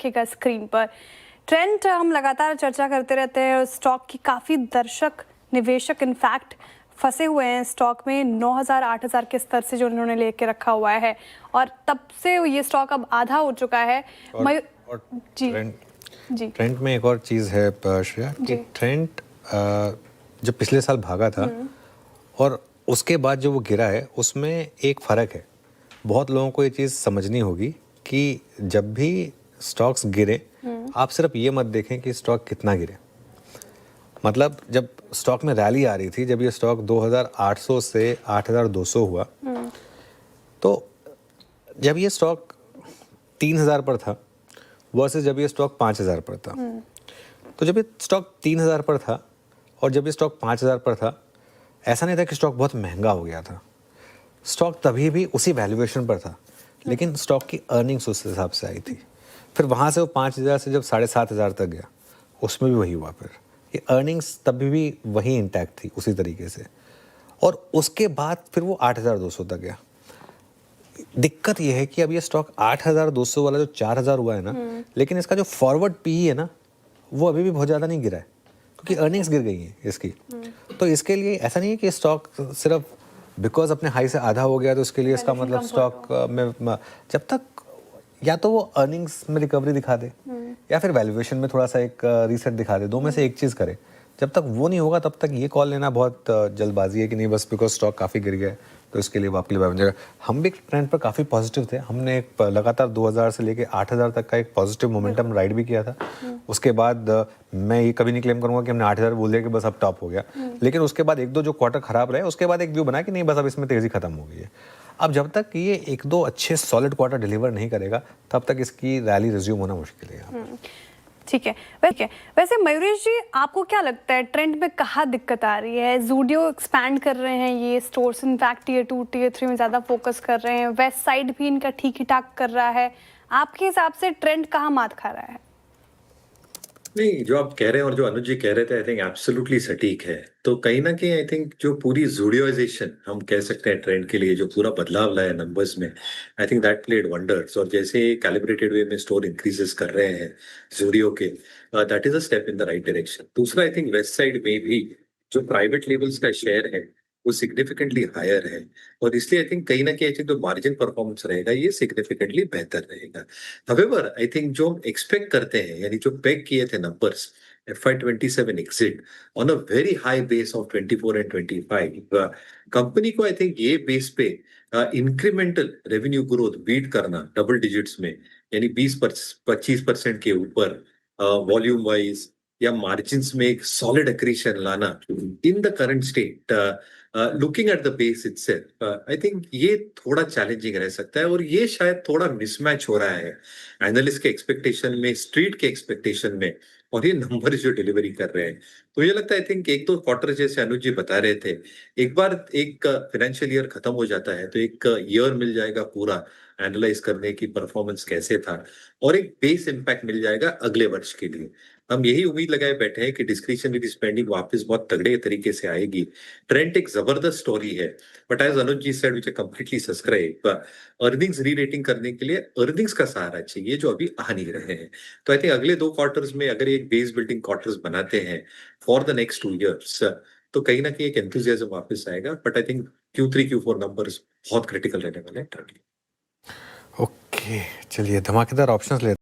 दिखेगा स्क्रीन पर। ट्रेंड हम लगातार चर्चा करते रहते हैं, स्टॉक की काफ़ी दर्शक निवेशक इनफैक्ट फंसे हुए हैं स्टॉक में 9,000 8,000 के स्तर से जो उन्होंने लेके रखा हुआ है, और तब से ये स्टॉक अब आधा हो चुका है। और जी जी ट्रेंड में एक और चीज़ है श्रेया कि ट्रेंड जब पिछले साल भागा था और उसके बाद जो वो गिरा है उसमें एक फ़र्क है। बहुत लोगों को ये चीज़ समझनी होगी कि जब भी स्टॉक्स गिरे आप सिर्फ ये मत देखें कि स्टॉक कितना गिरे। मतलब जब स्टॉक में रैली आ रही थी, जब ये स्टॉक 2,800 से 8,200 हुआ, तो जब ये स्टॉक 3,000 पर था वर्सेस जब ये स्टॉक 5,000 पर था, तो जब ये स्टॉक 3,000 पर था और जब ये स्टॉक 5,000 पर था, ऐसा नहीं था कि स्टॉक बहुत महंगा हो गया था। स्टॉक तभी भी उसी वैल्यूएशन पर था, लेकिन स्टॉक की अर्निंग्स उस हिसाब से आई थी। फिर वहाँ से वो 5,000 से जब 7,500 तक गया, उसमें भी वही हुआ। फिर ये अर्निंग्स तभी भी वही इंटैक्ट थी उसी तरीके से, और उसके बाद फिर वो 8,200 तक गया। दिक्कत ये है कि अब ये स्टॉक 8,200 वाला जो 4,000 हुआ है ना, लेकिन इसका जो फॉरवर्ड पी है ना, वो अभी भी बहुत ज़्यादा नहीं गिरा है क्योंकि अर्निंग्स गिर गई हैं इसकी। तो इसके लिए ऐसा नहीं है कि स्टॉक सिर्फ बिकॉज अपने हाई से आधा हो गया तो इसके लिए इसका मतलब स्टॉक में जब तक या तो वो अर्निंग्स में रिकवरी दिखा दे या फिर वैल्यूएशन में थोड़ा सा एक रीसेट दिखा दे, दो में से एक चीज़ करे। जब तक वो नहीं होगा तब तक ये कॉल लेना बहुत जल्दबाजी है कि नहीं बस बिकॉज स्टॉक काफ़ी गिर गया है तो इसके लिए वो आपके लिए बन जाएगा। हम भी ट्रेंड पर काफ़ी पॉजिटिव थे, हमने एक लगातार 2,000 से लेके 8,000 तक का एक पॉजिटिव मोमेंटम राइड भी किया था। उसके बाद मैं ये कभी नहीं क्लेम करूंगा कि हमने 8,000 बोल दिया कि बस अब टॉप हो गया, लेकिन उसके बाद एक दो जो क्वार्टर खराब रहे उसके बाद एक व्यू बना कि नहीं बस अब इसमें तेज़ी खत्म हो गई है। अब जब तक ये एक दो अच्छे सॉलिड क्वार्टर डिलीवर नहीं करेगा तब तक इसकी रैली रिज्यूम होना मुश्किल है। ठीक है। वैसे मयूरेश जी, आपको क्या लगता है ट्रेंड में कहाँ दिक्कत आ रही है? ज़ूडियो एक्सपैंड कर रहे हैं ये स्टोर्स, इनफैक्ट टियर 2 टियर 3 में ज़्यादा फोकस कर रहे हैं, वेस्ट साइड भी इनका ठीक ही ठाक कर रहा है। आपके हिसाब से ट्रेंड कहाँ मात खा रहा है? नहीं, जो आप कह रहे हैं और जो अनुज जी कह रहे थे आई थिंक एब्सोल्युटली सटीक है। तो कहीं ना कहीं आई थिंक जो पूरी जूडियोइजेशन हम कह सकते हैं ट्रेंड के लिए जो पूरा बदलाव लाया नंबर्स में, I think that played wonders. और जैसे कैलिब्रेटेड वे में स्टोर इंक्रीजेस कर रहे हैं जूडियो के, that is a step in the right direction. दूसरा आई थिंक वेस्ट साइड में भी जो प्राइवेट लेबल्स का शेयर है वो सिग्निफिकेंटली हायर है, और इसलिए आई थिंक कहीं ना कहीं आई थिंक जो मार्जिन परफॉर्मेंस रहेगा ये सिग्निफिकेंटली बेहतर रहेगा। हवेवर आई थिंक जो हम एक्सपेक्ट करते हैं, यानी जो पेग किए थे numbers FY27 exit on a very high base of 24 and 25, company को आई थिंक ये बेस पे इंक्रीमेंटल रेवेन्यू ग्रोथ बीट करना डबल डिजिट्स में, यानी 20-25% के ऊपर वॉल्यूम वाइज या मार्जिन में एक सॉलिड एक्रीशन लाना in the current state, looking at the base itself, I think ये थोड़ा चैलेंजिंग रह सकता है। और ये शायद थोड़ा मिसमैच हो रहा है एनालिस्ट के एक्सपेक्टेशन में, स्ट्रीट के एक्सपेक्टेशन में, और ये नंबर जो डिलीवरी कर रहे हैं। तो ये लगता है आई थिंक एक दो क्वार्टर जैसे अनुज जी बता रहे थे, एक बार एक फाइनेंशियल ईयर खत्म हो जाता है तो एक ईयर मिल जाएगा पूरा एनालाइज करने की परफॉर्मेंस कैसे था, और एक बेस इम्पैक्ट मिल जाएगा अगले वर्ष के लिए। हम यही उम्मीद लगाए बैठे हैं कि डिस्क्रिशनरी स्पेंडिंग वापस बहुत तगड़े तरीके से आएगी। ट्रेंड एक जबरदस्त स्टोरी है, but as Anuj ji said, which I completely subscribe, earnings rerating करने के लिए अर्निंग्स का सहारा चाहिए जो अभी आ नहीं रहे हैं। तो आई थिंक अगले दो क्वार्टर्स में अगर एक बेस बिल्डिंग क्वार्टर्स बनाते हैं फॉर द नेक्स्ट 2 इयर्स, तो कहीं ना कहीं एक एंथुसियाज्म वापस आएगा। But I think Q3 Q4 numbers बहुत क्रिटिकल रहने वाले हैं। ओके, चलिए धमाकेदार ऑप्शंस लेते हैं।